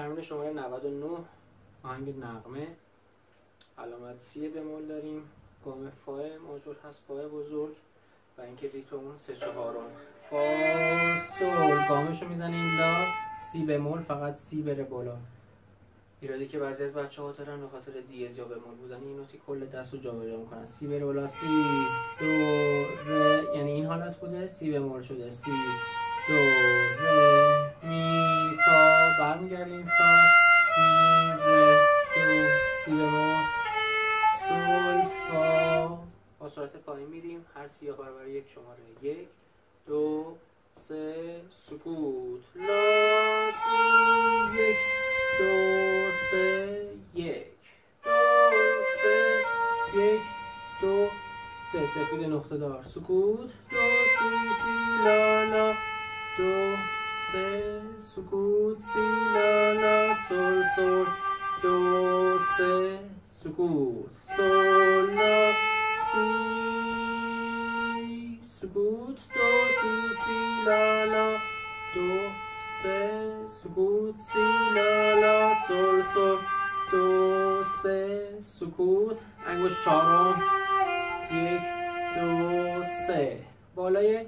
تمرین شماره 99 آهنگ نغمه. علامت سی بمول داریم، گام فا ماژور هست، فا بزرگ و اینکه ریتممون 3/4 فا سول. گامشو میزنیم لا، سی بمول، فقط سی بره بالا. ایرادی که بعضی از بچه‌ها دارن به خاطر دیز یا بمول بودن این نوتی کل دستو جابجا میکنن. سی بره بالا، سی دو ره، یعنی این حالت بوده، سی بمول شده، سی دو ره می فا، برمیگردیم فا می ره دو، سی بمول سول فا. با سرعت پایین میریم، هر سیاه برابر یک شماره، 1 2 3 سکوت لا، سی 1 2 3 1 2 3 1 2 3 سفید نقطه دار، سکوت دو سی سی لا لا، 2 3 سکوت، سی لا لا سول سول، 2 3 سکوت سول لا، سی سکوت، 2 سی سی لا لا، 2 3 سکوت، سی لا لا سول سول، 2 3 سکوت. انگشت چهارم، 1 2 3 بالای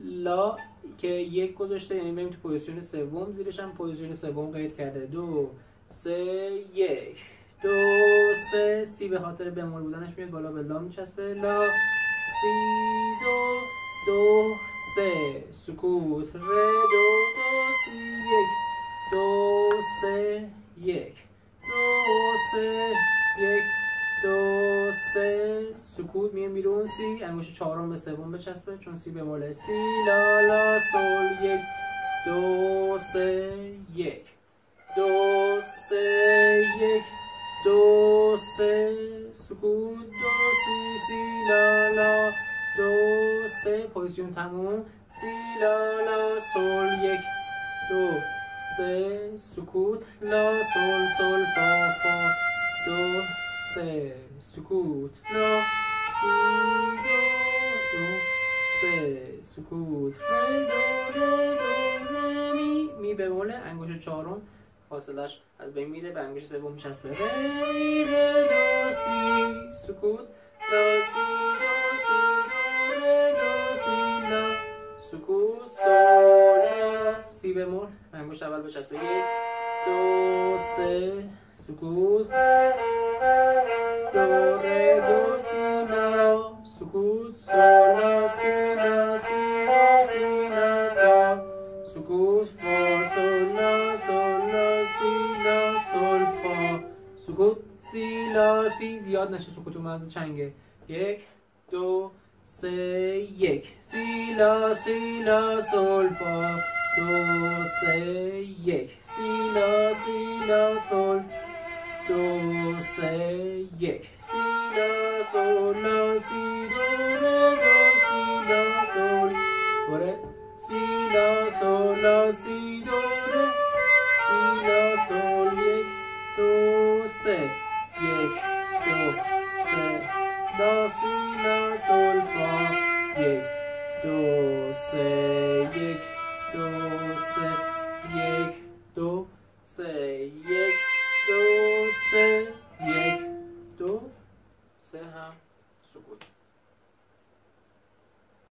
لا که 1 گذاشته، یعنی بریم تو پوزیشن سوم، زیرش هم پوزیشن سوم قید کرده، 2 3 1 2 3 سی به خاطر بمول بودنش میاد بالا، به لا میچسبه، لا سی 2 2 3 سکوت ره دو 2 سی 1 2 3 1 2 3 1 2 3 سکوت، میام بیرون، سی انگشت چهارم به سوم بچسبه چون سی بموله، سی لا لا سول 1 2 3 1 2 3 1 2 3 سکوت، 2 سی سی لا لا 2 3 پوزیشن تموم، سی لا لا سول 1 2 3 سکوت لا سول سول فا فا، 2 3 سکوت لا، سی 2 3 سکوت ره دو ره دو ره می بموله، انگشت چهارم فاصلش از بین میره، به انگشت سوم میچسبه، ره می ره دو سی سکوت لا، سی دو سی دو ره دو سی لا سکوت سول لا، سی بمول، انگشت اول بچسبه، 1 2 3 سکوت، دو ره دو سی لا سکوت سول لا، سی لا سی لا سی لا سول سکوت فا سول لا سول لا سی لا سول فا سکوت، سی لا سی زیاد نشه، سکوت اومد چنگه، 1 2 3 1 سی لا سول فا، 2 3 1 سی لا سول، 2 3 1 سی لا سول لا، سی دو ره دو سی لا سول دوره، سی لا سول لا سی دو ره، سی لا سول 1 2 3 1 2 3 لا، سی لا سول فا، 1 2 3 1 2 3 1 2 3 1 2 3 1 2 3 هم سکوت.